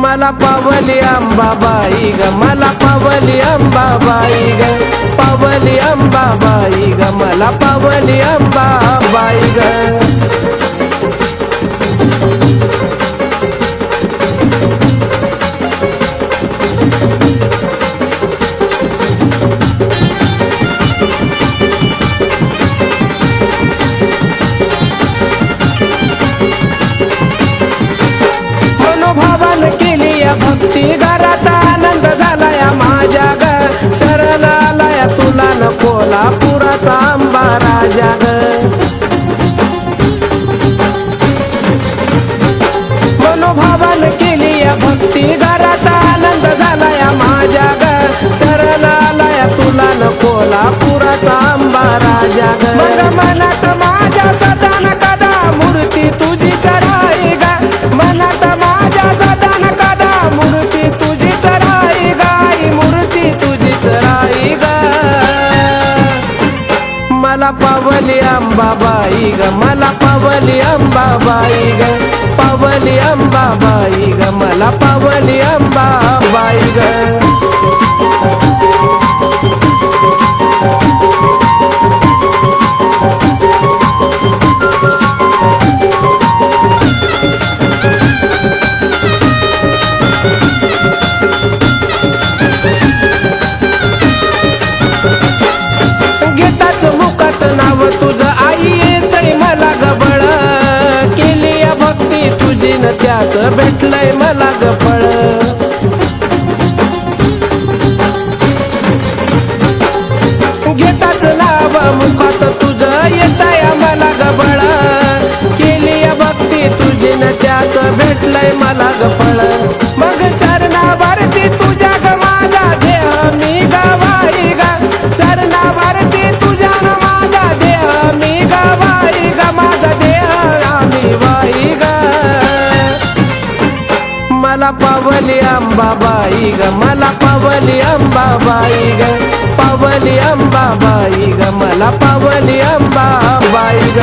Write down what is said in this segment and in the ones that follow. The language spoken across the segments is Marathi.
मला पावली अंबाबाई ग, मला पावली अंबाबाई ग, पावली अंबाबाई ग, मला पावली अंबाबाई ग। भक्ती घरात आनंद झालाय माझ्या ग, शरण आलाय तुला न कोल्हापुराचा अंबा राजा ग। मनोभावान केली या भक्ती घरात आनंद झालाय माझ्या ग, शरण आलाय तुला न कोल्हापुराचा अंबा राजा ग। मग मनात माझ्या सदा न कदा मूर्ती तुझी चराई ग, मनात माझ्या सदा न कदा मूर्ती तुझी चराई गाई, मूर्ती तुझी चराई ग। मला पावली अंबाबाई ग, मला पावली अंबाबाई ग, पावली अंबाबाई ग, मला पावली अंबाबाई ग। नाव तुझ आई येतय मला गबळ, केली या भक्ती तुझी न त्याच भेटलंय मला गफळ। घेताच नाव मुखात तुझ येतय मला गबळ, केली या भक्ती तुझी न त्याच भेटलंय मला गफळ। मग चरणावरती तुझ्या ग माझा देह मी गवाई ग, चरणावरती तुझ्या न माझा देह मी गवाई ग, माझा देह आम्ही वाई ग। मला पावली अंबाबाई ग, मला पावली अंबाबाई ग, पावली अंबाबाई ग, मला पावली अंबाबाई ग।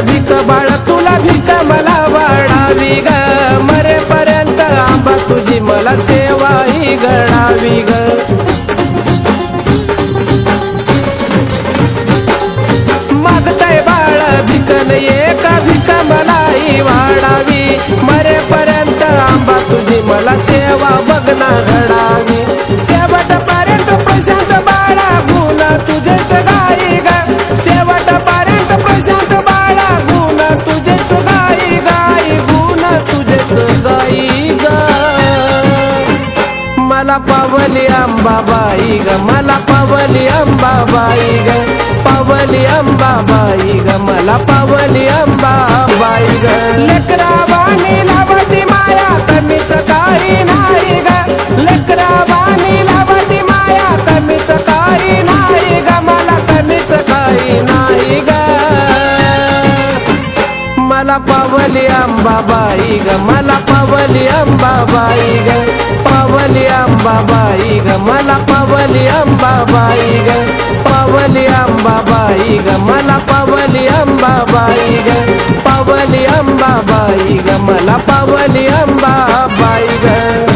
भीक बाळ तुला भीक मला वाढावी ग, मरेपर्यंत आंबा तुझी मला सेवा ही गणावी ग। मागतय बाळ भिकन एक भीक मलाही वाढावी, मरेपर्यंत आंबा तुझी मला सेवा बघना घडावी। शेवटपर्यंत प्रशांत बाळा गुण तुझेच गाई ग, शेवटपर्यंत प्रशांत बाळा गुण तुझेच गाई गाई, गुण तुझेच गाई ग। मला पावली अंबाबाई ग, मला पावली अंबाबाई ग, पावली अंबाबाई ग, मला पावली अंबाबाई ग। लेकरावानी लावती माया कमीच काही नाही ग, लेकरावानी लावती माया कमीच काही नाही ग, मला कमीच काही नाही ग। मला पावली अंबाबाई ग, मला पावली अंबाबाई ग, पावली अंबाबाई ग, मला पावली अंबाबाई ग, पावली अंबाबाई ग, मला पावली अंबाबाई ग, पावली अंबाबाई ग, मला पावली अंबाबाई ग।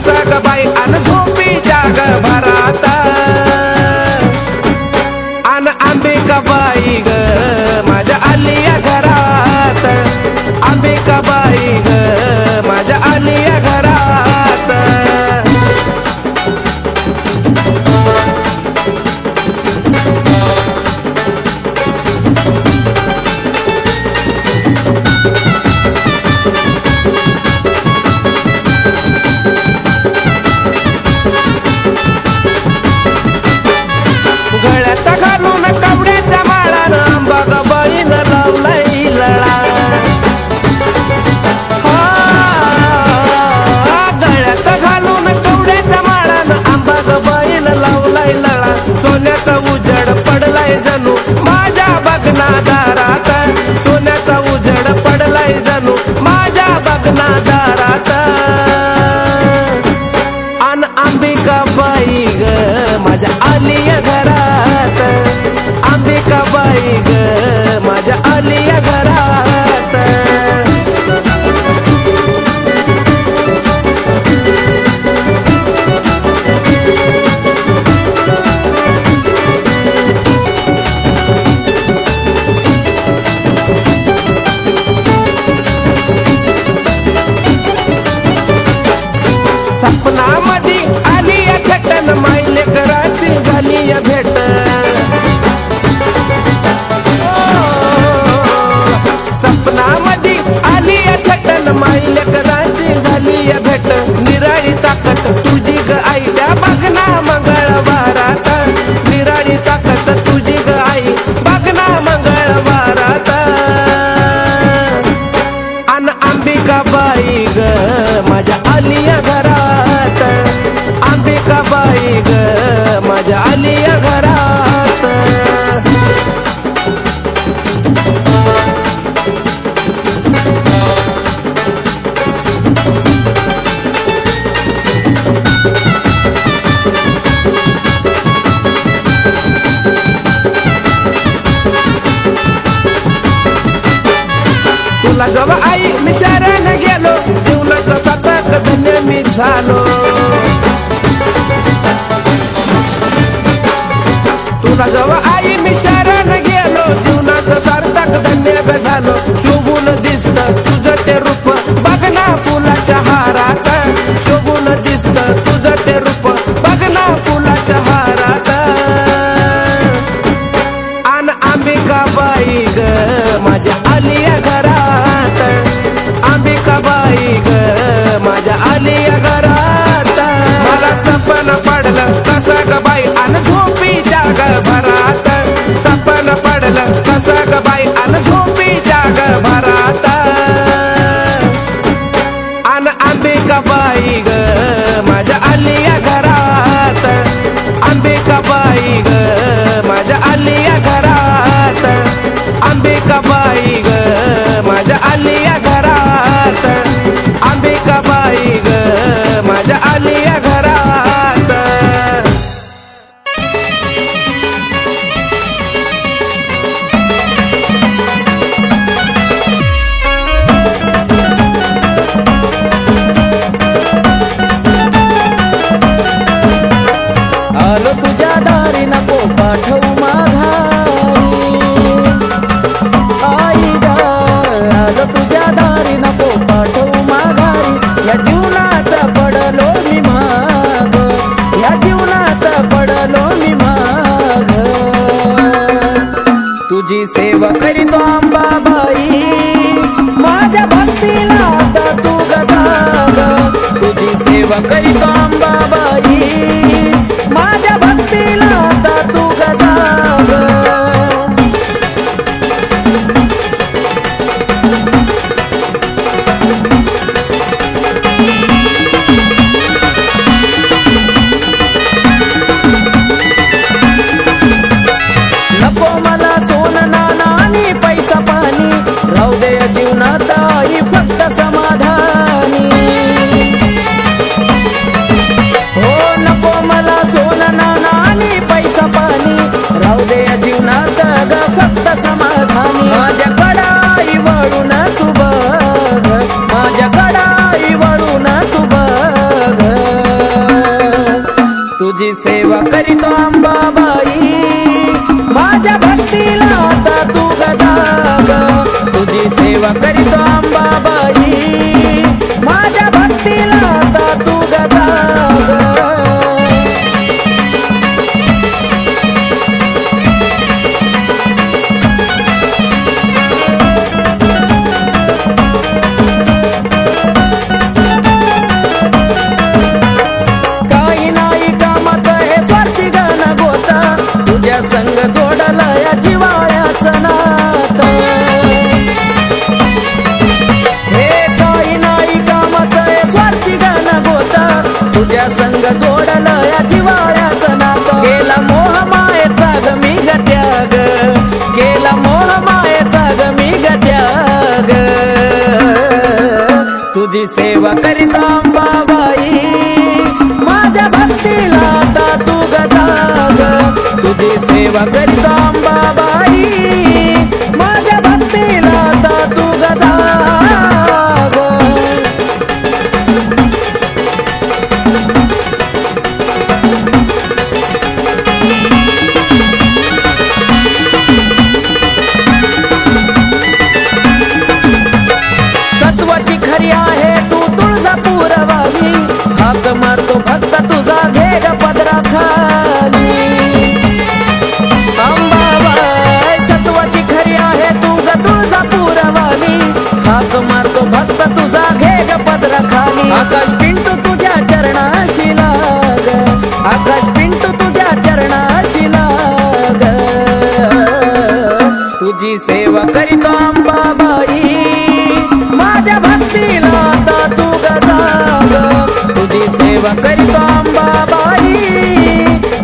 कसा ग बाई अन झोपी जाग भरात अन अंबिकाबाई ग माझ्या आलिया घरात अंबिकाबाई ग माझ्या आलिया घरात गळ्यात घालून कवड्याच्या माळानं अंबाबाईनं लावलाय लळा गळ्यात घालून कवड्याच्या माळानं अंबाबाईनं लावलाय लळा सोन्याचा उजड पडलाय जणू माझ्या बघना दारात सोन्याचा उजड पडलाय जणू माझ्या बघना दारात अन अंबिकाबाई ग माझ्या आलिया घरात अंबिकाबाई ग माझ्या आलिया घरात सपनामध्ये आलिया भेटन मायले कराची झाली या भेट सपनामध्ये आलिया भेटन मायले कराची झाली या भेट निराळी ताकद तुझी ग आई त्या बघना मंगळवारात निराळी ताकद तुझी ग आई बघना मंगळवारात अन अंबिकाबाई ग माझ्या आलिया घरात अंबिकाबाई ग माझ्या आलिया घरात तुला जव आई मी शरण गेलो जीवनाचा शतक धन्य मी झालो तुला जव आई मी शरण गेलो जीवनाचं सार्थक धन्य झालो शोभून दिसत तुझं ते रूप बघना फुलाच्या हारात शोभून दिसत तुझं ते रूप बघना फुलाच्या हारात अन अंबिकाबाई ग माझ्या आलिया घरात अंबिकाबाई ग माझ्या आलिया घरात मला सपन पडलं कसा ग बाई अन झोपी जाग भरात सपन पडलं कसा ग बाई अन झोपी जाग भरात अन अंबिकाबाई ग माझ्या आलिया घरात अंबिकाबाई ग माझ्या आलिया घरात अंबिकाबाई ग माझ्या आलिया घरात अंबिकाबाई ग माझ्या आलिया घरात आलो तुझ्या दारी नको पाठवू माघारी आई ग आलो तुझ्या दारी नको पाठवू माघारी या जीवनात पडलो मी माग या जीवनात पडलो मी माग तुझी सेवा करीतो अंबाबाई माझ्या भक्तीला आता तू गजाग तुझी सेवा करीतो अंबाबाई माझ्या भक्तीला आता तू गजाग नको मला सोनं नाणं आणि पैसा पाणी राहू दे या जीवनात आई फक्त समाधानी माझ्या भक्तीला आता तू गजाग तुझी सेवा करीतो अंबाबाई माझ्या भक्तीला आता तू गजाग काही नाही कामात हे स्वार्थी गण गोता तुझ्या संग जोडला या जिवाळ्याचं नात हे काही नाही कामात हे स्वार्थी गण गोता तुझ्या संग जोडलं या जिवाळ्याचं नात केला मोह मायेचा ग मी ग त्याग केला मोह मायेचा ग मी ग त्याग तुझी सेवा करीत अंबाबाई माझ्या भक्तीला आता तू गजाग तुझी सेवा करीत अंबाबाई माझ्या भक्तीला आता तू गजाग सत्वाची खरी आहे तू तुळजापूरवाली हाक मारतो भक्त तुझा घे ग पदरा खाली अंबाबाई सत्वाची खरी आहे तू ग तुळजापूरवाली हाक मारतो भक्त तुझा घे ग पदरा खाली आकाश पिंटू तुझ्या चरणाशी लाग आकाश पिंटू तुझ्या चरणाशी लाग तुझी सेवा करीतो अंबाबाई माझ्या भक्तीला आता तू गजाग तुझी सेवा करीतो अंबाबाई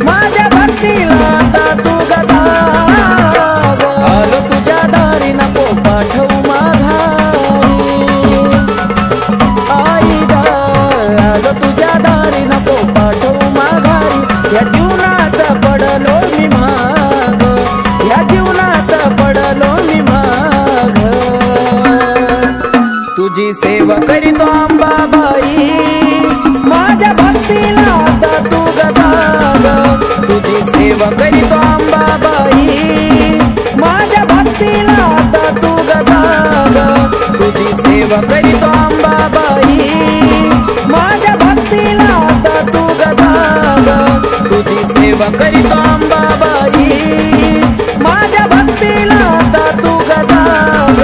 माझ्या भक्तीला आता तू गजाग आलो तुझ्या दारी नको पाठवू माघारी आई ग आलो तुझ्या दारी नको पाठवू माघारी या जीवनात पडलो मी माग या जीवनात पडलो मी माग तुझी सेवा करीतो अंबाबाई माझ्या भक्तीला आता तू गजाग तुझी सेवा करीतो अंबाबाई माझ्या भक्तीला आता तू गजाग तुझी सेवा करीतो अंबाबाई माझ्या भक्तीला आता तू गजाग तुझी सेवा करीतो अंबाबाई माझ्या भक्तीला आता तू गजाग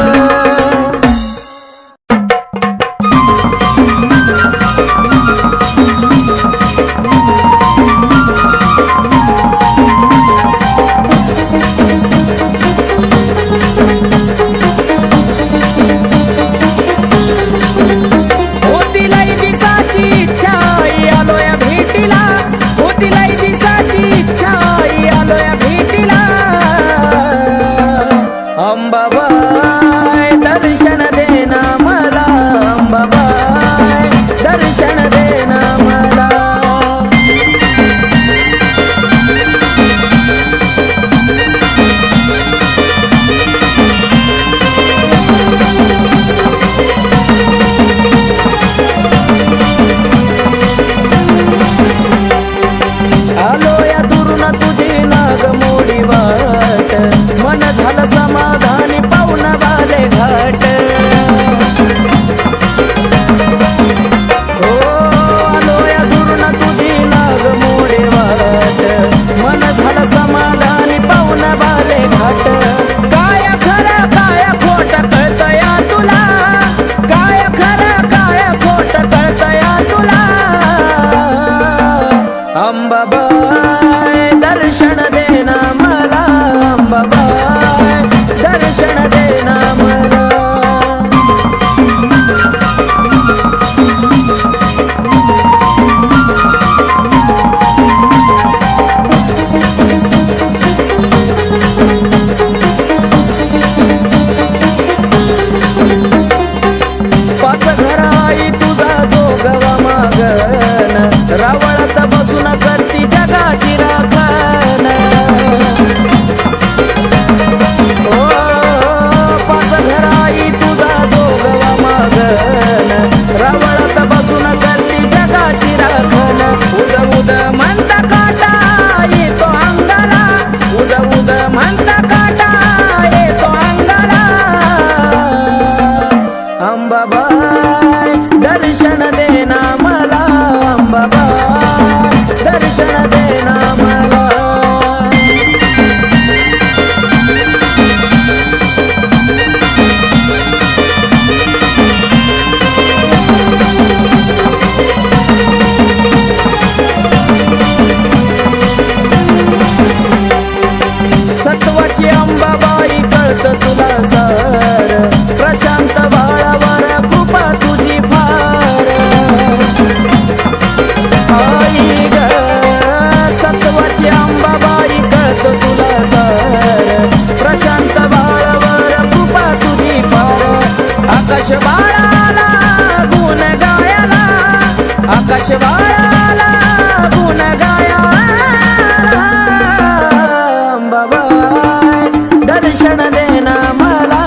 होतीलाई दिसाची इच्छा आलो या भेटीला होतीलाई दिसाची इच्छा म्हणता काटा येतो अंगाला अंबाबाई दर्शन देना मला अंबाबाई दर्शन देना मला सत्वाची अंबाबाई कळत तुला सर प्रशांत बाळावर कृपा तुझी फार आई ग सत्वाची अंबाबाई कळत तुला सर प्रशांत बाळावर कृपा तुझी फार आकाश बाळाला गुण गायला आकाश बाळाला गुण गायला अंबाबाई दर्शन देना मला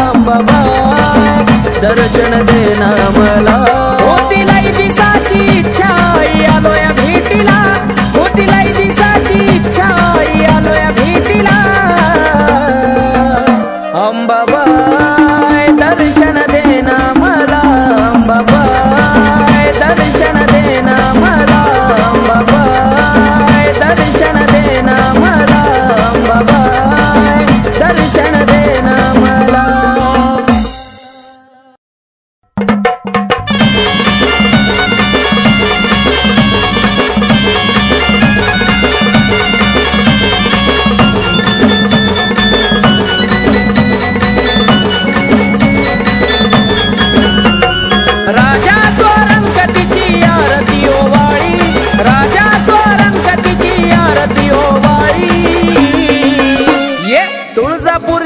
अंबाबाई दर्शन देना मला होतीलाई दिसाची इच्छा आलोया भेटीला होतीलाई दिसाची इच्छा आलोया भेटीला अंबाबाई दर्शन देना मला अंबाबाई दर्शन देना मला अंबाबाई दर्शन देना मला अंबाबाई दर्शन देना मला राजा स्वरंगतीची आरती ओवाळी राजा स्वरंगतीची आरती ओवाळी ये तुळजापूर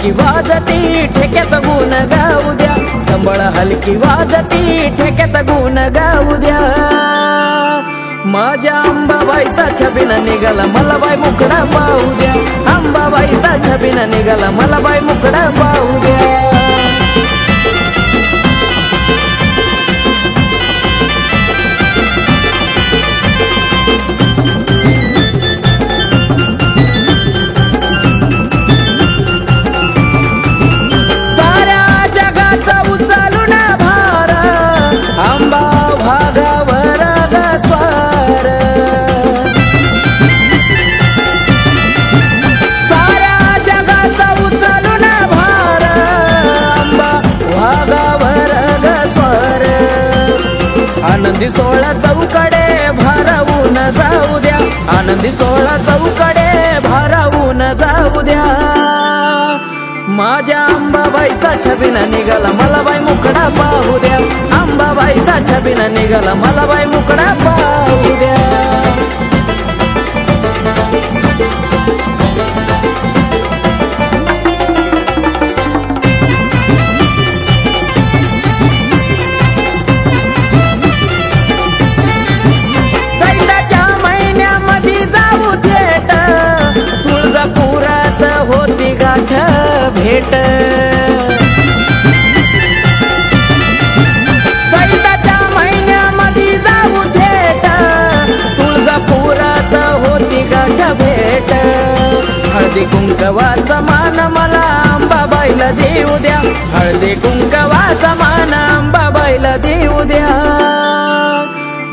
हलकी वाजती ठेक्यात गुण गाऊ द्या, संबळ हलकी वाजती ठेक्यात गुण गाऊ द्या. माझ्या अंबाबाईचा छबिना निघाला मला बाई मुकडा पाहू द्या, अंबाबाईचा छबिना निघाला मला बाई मुकडा पाहू द्या. आनंदी सोहळा चौकडे भारावून जाऊ द्या, आनंदी सोहळा चौकडे भारावून जाऊ द्या. माझ्या अंबाबाईचा छबिना निघाला मला बाई मुकडा पाहू द्या, अंबाबाईचा छबिना निघाला मला बाई मुकडा पाहू द्या. होती गाठ भेट, चैताच्या महिन्यामध्ये जाऊ थेट, तुळजापुरात होती गाठ भेट. हळदी कुंकवाचा मान मला अंबाबाईला देऊ द्या, हळदी कुंकवाचा मान अंबाबाईला देऊ द्या.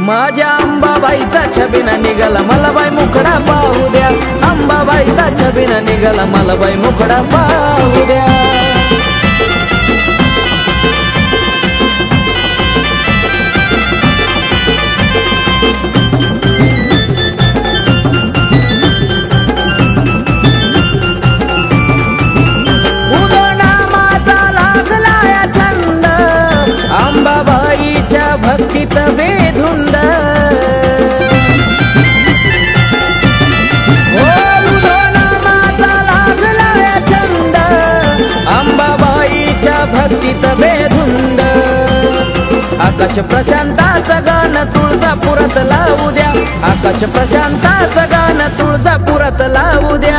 माझ्या अंबाबाईचा छबिना निघाला मला बाई मुकडा पाहू द्या, अंबाबाईचा छबिना निघाला मला बाई मुकडा पाहू द्या. उदोनामाचा लागलाय छंद, अंबाबाईच्या भक्तीत बेधुंद. भक्तीत बेधुंद. आकाश प्रशांताचं गाणं तुळजापुरात लावू द्या, आकाश प्रशांताचं गाणं तुळजापुरात लावू द्या.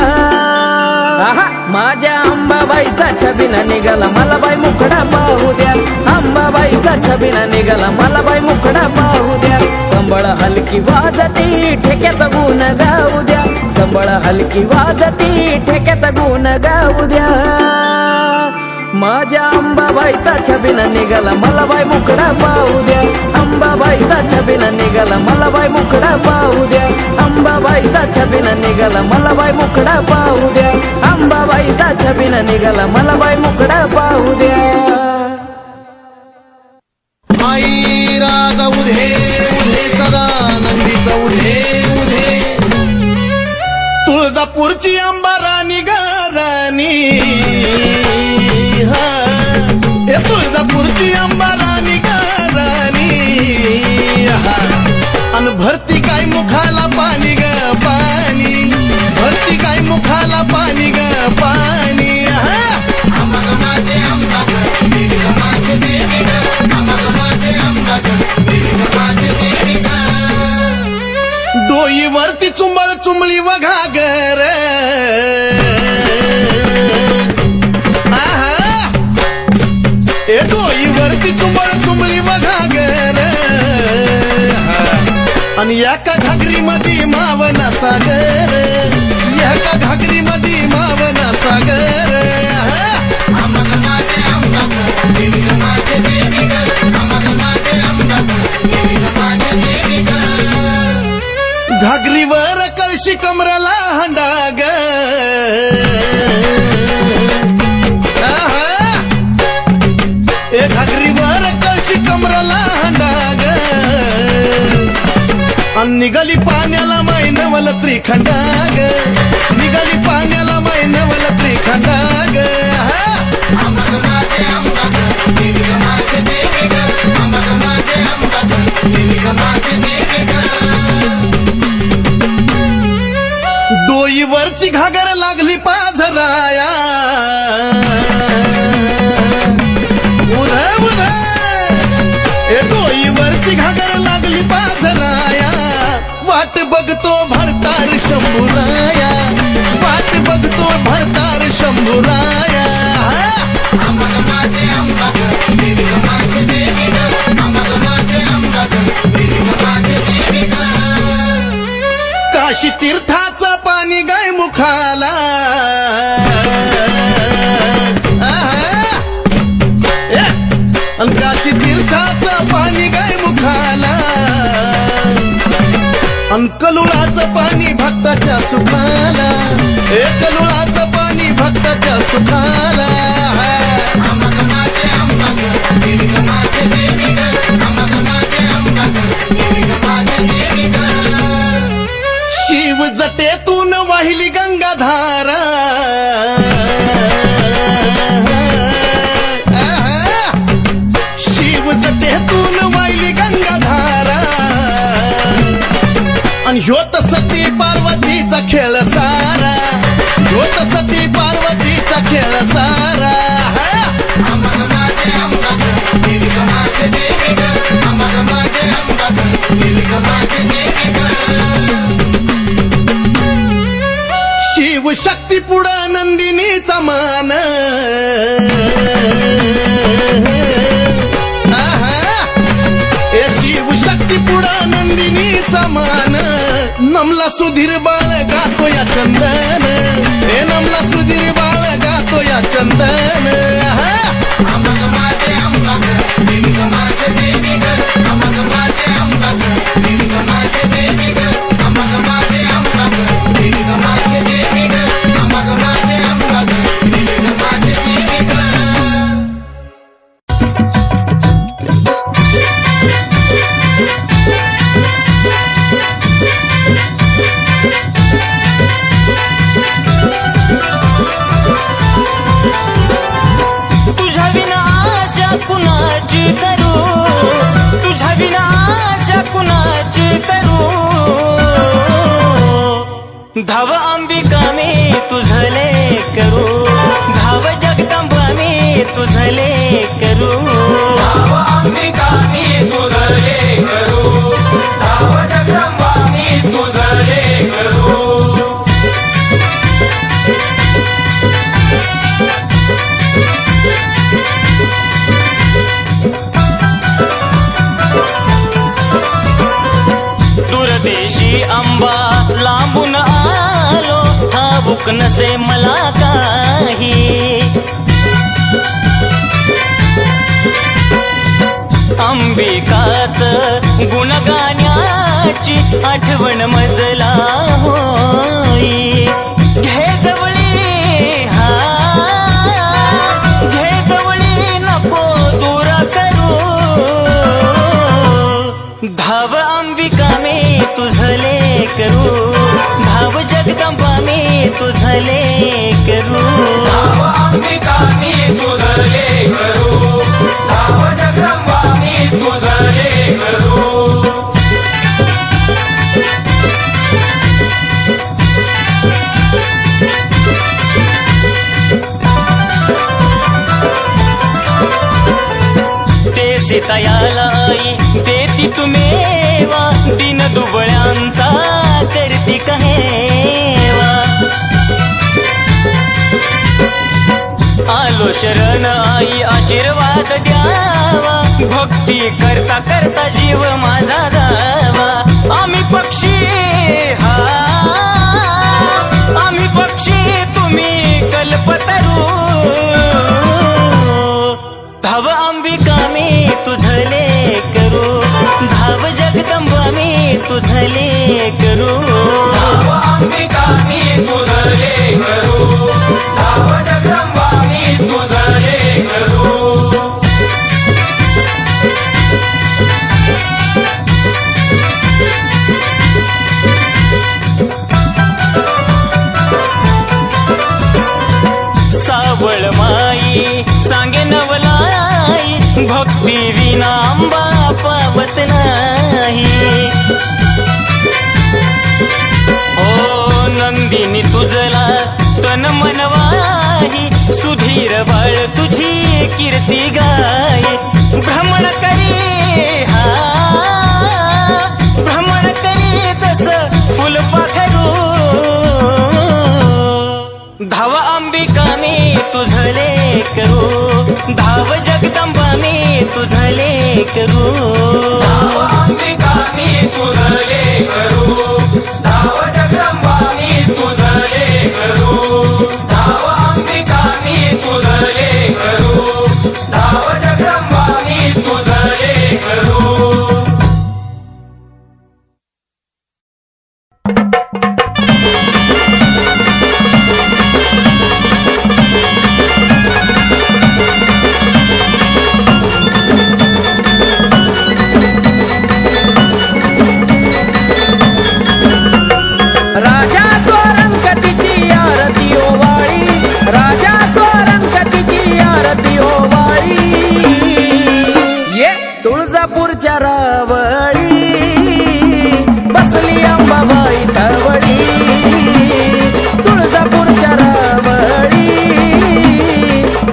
माझ्या अंबाबाईचा छबिना निघाला मला बाई मुकडा पाहू द्या, अंबाबाईचा छबिना निघाला मला बाई मुकडा पाहू द्या. संबळ हलकी वाजती ठेक्यात गुण गाऊ द्या, संबळ हलकी वाजती ठेक्यात गुण गाऊ द्या. माझ्या अंबाबाईचा छबिना निघाला मला बाई मुकडा पाहू द्या, अंबाबाईचा छबिना निघाला मला बाई मुकडा पाहू द्या, अंबाबाईचा छबिना निघाला मला बाई मुकडा पाहू द्या, अंबाबाईचा छबिना निघाला मला बाई मुकडा पाहू द्या. आई राजा उधे उधे सदा नंदीचा उधे उधे, तुळजापूरची अंबा राणी गाराणी, तुळजापूरची अंबा राणी गाराणी. अन भरती काय मुखाला पाणी ग पाणी, भरती काय मुखाला पाणी ग पाणी. डोईवरती चुंबळ चुंबळी वघागर, डोईवरती चुंबळ चुंबळी वघागर. आणि एका घागरी मध्ये मावना सागर, एका घागरी मध्ये मावना सागर. घागरीवर कळशी कमराला हंडाग, घागरीवर कळशी कमराला हंडाग. निघाली पाण्याला मैनवल त्रिखंडाग, निघाली पाण्याला मैनवल त्रिखंडाग. डोईवरची घागर लागली पाझराया उध उध डोईवरची घागर लागली पाझराया वाट बघतो भरतार शंभूराया वाट बघतो भरतार शंभूराया काशी तीर्थाचं पाणी गाय मुखाला काशी तीर्थाचं पाणी गाय मुखाला कलुळाचं पाणी भक्ताच्या सुखाला कलुळाचं पाणी भक्ताच्या सुखाला शिव जटेतून वाहिली गंगाधारा शिव जटेतून वाहिली गंगाधारा आणि ह्योत सती पार्वतीचा खेळ सारा ह्योत सती पार्वतीचा खेळ सारा शिव शक्ती पुढं नंदिनीचा मान शिव शक्ती पुढं नंदिनीचा मान नमला सुधीर बाळ गातो या चंदन नमला सुधीर बाळ गातो या चंदन धाव अंबिका मी तुझले करू धाव जगदंबा मी तुझले करू धाव अंबिका मी तुझले करू धाव जगदंबा मी तुझले करू दूरदेशी अंबा लांबून आलो ठाऊक नसे मला काही अंबिकाच गुणगाण्याची आठवण मजला होई घे जवळी हा घे जवळी नको दूर करू धाव अंबिका मी तुझले करू धाव जगदंबा मी तुझले करू धाव अंबिका मी तुझले करू धाव जगदंबा मी तुझले करू ते सीतायाला आई देती तुम्हेवा दिन दुबळ्यांचा करती कहेवा आलो शरण आई आशीर्वाद द्यावा भक्ती करता करता जीव माझा जावा आम्ही पक्षी हा आम्ही पक्षी तुम्ही कल्पतरू धाव अंबिका मी तुझले करू धाव जगदंबा मी तुझले करू धाव अंबिका मी तुझले करू धाव जगदंबा मी तुझले करू सावळ माई सांगे नवलाई भक्ती विना अंबा पावत नाही ओ नंद नंदिनी तुझला तन मनवाही सुधीर बाळ तुझी कीर्ती गाय भ्रमण करी हा भ्रमण करी तस फुलपाखरू धाव अंबिका मी तुझले करू धाव जगदंबा मी तुझले करू धाव अंबिका मी तुझले करू धाव जगदंबा मी तुझले करू धाव अंबिका मी तुझले करू धाव जगदंबा मी तुझले करू राजा स्वरंगतीची आरती ओवाळी राजा स्वरंगतीची आरती ओवाळी ये तुळजापूरच्या रावळी बसली अंबाबाई सावळी तुळजापूरच्या रावळी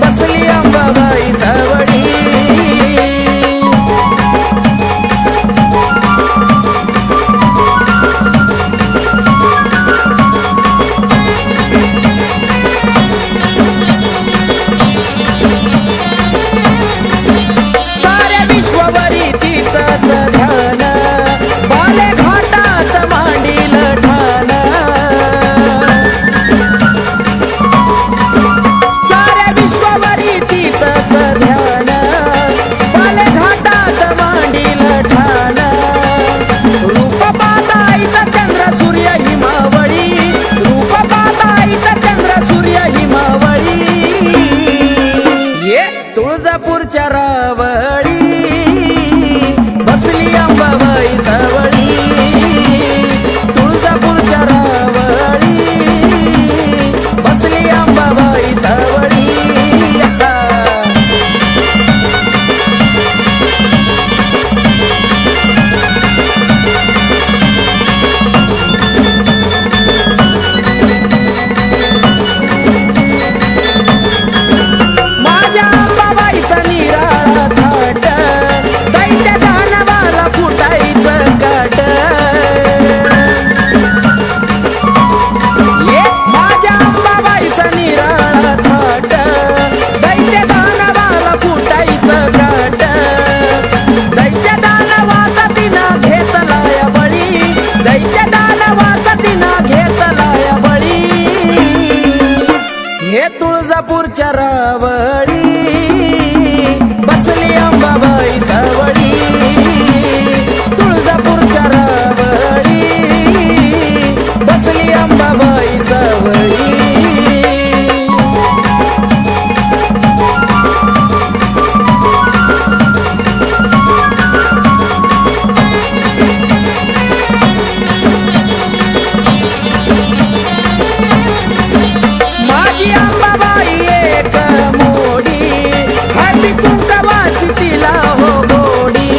बसली अंबाबाई सावळी साऱ्या विश्वभरी तिचंच ध्यान बाले घाटात मांडील ठाण साऱ्या विश्वभरी तिचंच ध्यान बाले घाटात मांडील ठाण रूप पाहताईचा चंद्र सूर्य हिमावळी रूप पाहताईचा चंद्र सूर्य हिमावळी ये तुळजापूरच्या रावळी बसली अंबाबाई सावळी तुळजापूरच्या रावळी बसली अंबाबाई सावळी माझ्या अंबाबाईचा निराळा थाट दैत्य दानवाला फुटायचं काट ये माझ्या अंबाबाईचा निराळा थाट दैत्य दानवाला फुटायचं काट दैत्य दानवाचा तिनं घेतलाय बळी दैत्य दानवाचा तिनं घेतलाय बळी हे तुळजापूरच्या रावळी बसली अंबाबाई सावळी तुळजापूरच्या रावळी बसली अंबाबाई सावळी माझी अंबाबाई एक मोडी हळदी कुंकवाची तिला हो गोडी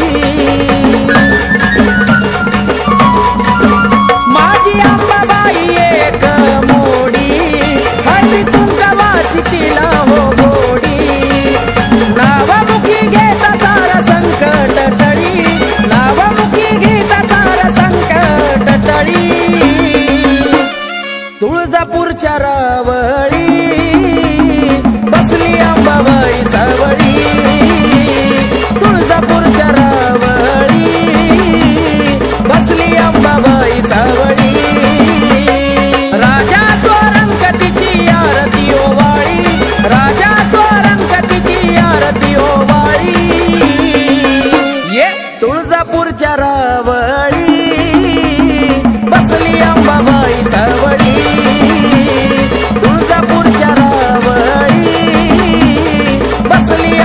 माझी अंबाबाई एक मोडी हळदी कुंकवाची तिला हो गोडी नावमुखी घेता सारा संकट टळी नावमुखी घेता सारा संकट टळी तुळजापूरच्या रावळी बसली अंबाबाई सावळी तुळजापूरच्या रावळी बसली अंबाबाई सावळी राजा स्वरंगतीची आरती ओवाळी राजा स्वरंगतीची आरती ओवाळी ये तुळजापूरच्या रावळी बसली अंबाबाई सावळी तुळजापूरच्या रावळी बसली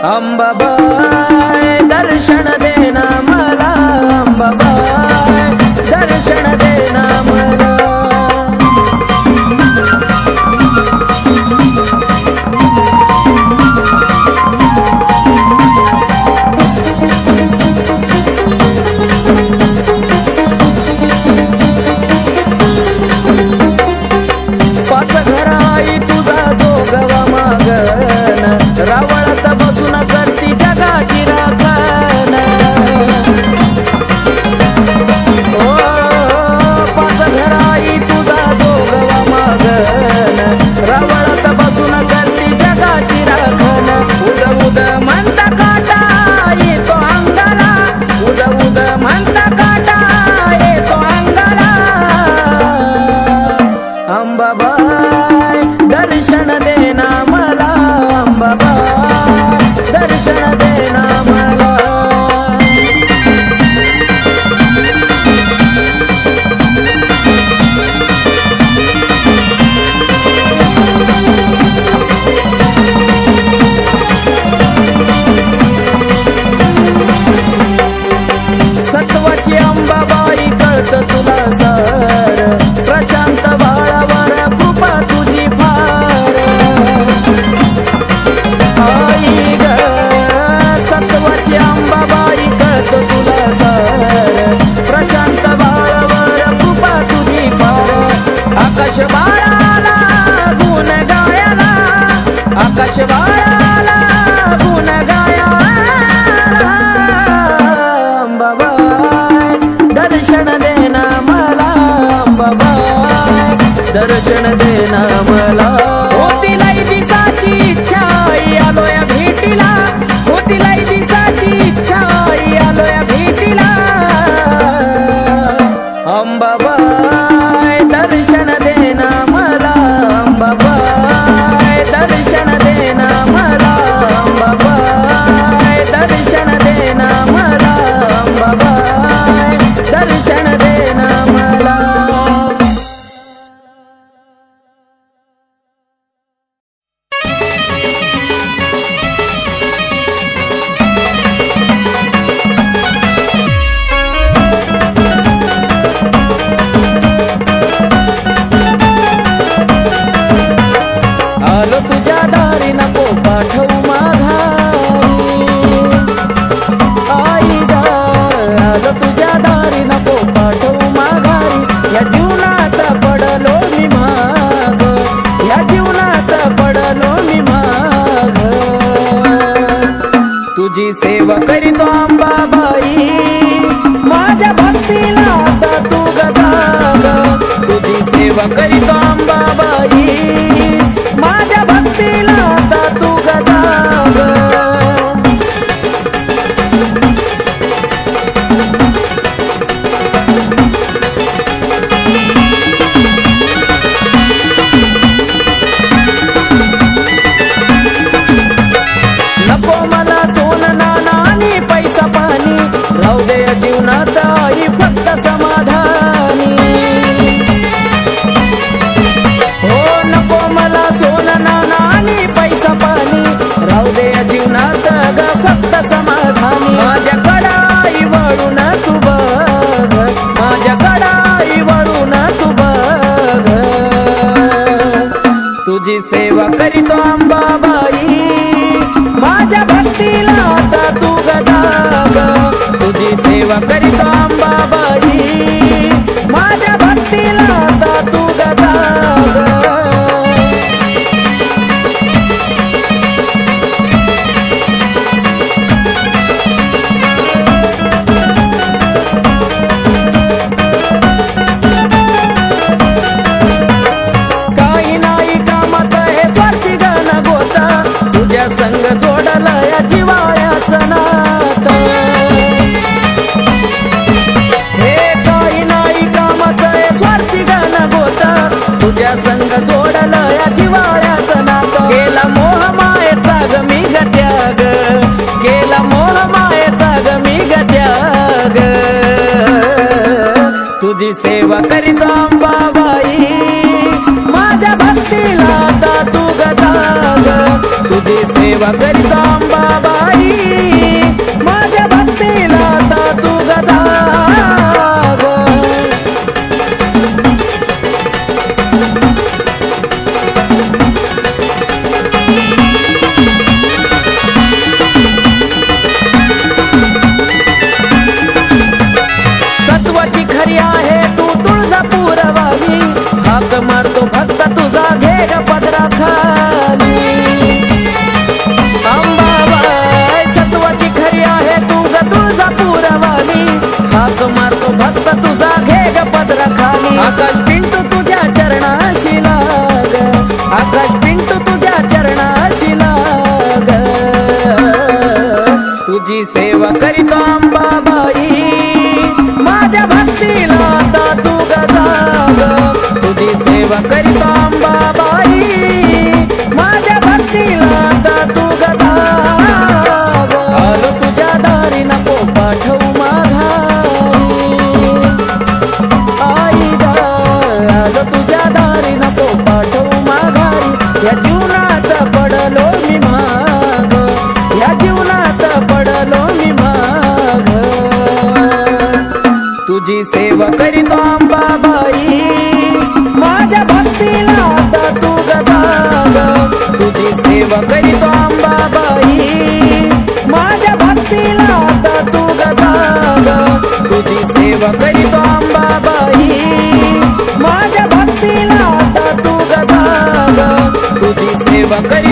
अंबाबाई दर्शन देना मला, अंबाबाई दर्शन देना मला. पाच घराई तुझा जोगवा मागन, रावळात बसून करती जगाची राखण. ओ पाच घराई तुझा जोगवा मागन, रावळात बसून करती जगाची राखण. उद उद म्हणता काटा येतो अंगाला, उद उद म्हणता काटा येतो अंगाला. अंबाबाई दर्शन देना मला, अंबाबाई दर्शन देना मला. सत्वाची अंबाबाई कळत तुला सार, प्रशांत बाळावर कृपा तुझी फार. आई ग सत्वाची अंबाबाई कळत तुला सार, प्रशांत बाळावर कृपा तुझी फार. आकाश बाळाला गुण गायला, आकाश बाळाला गुण गायला. अंबाबाई दर्शन देना मला, अंबाबाई दर्शन देना मला. होतीलाई दिसाची इच्छा आई आलोय भेटीला, होतीलाई दिसाची इच्छा आई आलोय भेटीला. अंबाबाई दर्शन देना मला, अंबाबाई दर्शन देना मला, अंबाबाई दर्शन देना मला, अंबाबाई दर्शन देना मला. आलो तुझ्या दारी नको पाठवू माघारी. आई ग आलो तुझ्या दारी नको पाठवू माघारी. या जीवनात पडलो मी माग, या जीवनात पडलो मी माग. तुझी सेवा करीतो अंबाबाई, माझ्या भक्तीला आता तू गदाग. तुझी सेवा करीतो अंबाबाई, माझ्या भक्तीला आता तू गदाग. नको मला सोनं नाणं आणि पैसा पाणी, राहू दे या जीवनात आई फक्त समाधानी. हो नको मला सोनं नाणं आणि पैसा पाणी, राहू दे या जीवनात ग फक्त समाधानी. माझ्या कडाई वळून तू बघ, माझ्या कडाई वळून तू बघ. तुझी सेवा करीतो अंबाबाई, माझ्या भक्तीला आता तू गदाग. तुझी सेवा करीतो अंबाबाई, माझ्या भक्तीला आता तू गदाग. काही नाही कामात हे स्वार्थी गण गोता, तुझ्या संग जोडला या जिवाळ्याचं नातं. हे काही नाही कामात हे स्वार्थी गण गोता, तुझ्या संग जोडलं या जिवाळ्याचं नातं. केला मोह मायेचा ग मी ग त्याग, केला मोह मायेचा ग मी ग त्याग. तुझी सेवा करीतो अंबाबाई, माझ्या भक्तीला आता तू गदाग. तुझी सेवा सेवा करीत अंबाबाई माझ्या भक्तीला आता तू गदा सत्वाची खरी आहे तू तुळजापूरवाली हाक मारतो भक्त तुझा घे ग पदरा खाली अंबाबाई सत्वाची खरी आहे तू ग तुळजापूरवाली हाक मारतो भक्त तुझा घे ग पदरा खाली आकाश पिंटू तुझ्या चरणाशी लाग आकाश पिंटू तुझ्या चरणाशी लाग तुझी सेवा करीतो अंबाबाई माझ्या भक्तीला आता तू गजाग तुझी सेवा करीतो अंबाबाई माझ्या भक्तीला आता तू गजाग आलो तुझ्या दारी नको पाठवू माघारी आई ग आलो तुझ्या दारी नको पाठवू माघारी या जीवनात पडलो मी माग या जीवनात पडलो मी माग तुझी सेवा करीतो अंबाबाई माझ्या भक्तीला आता तू गजाग तुझी सेवा करीतो अंबाबाई माझ्या भक्तीला आता तू गजाग तुझी सेवा करीतो अंबाबाई माझ्या भक्तीला आता तू गजाग तुझी सेवा करी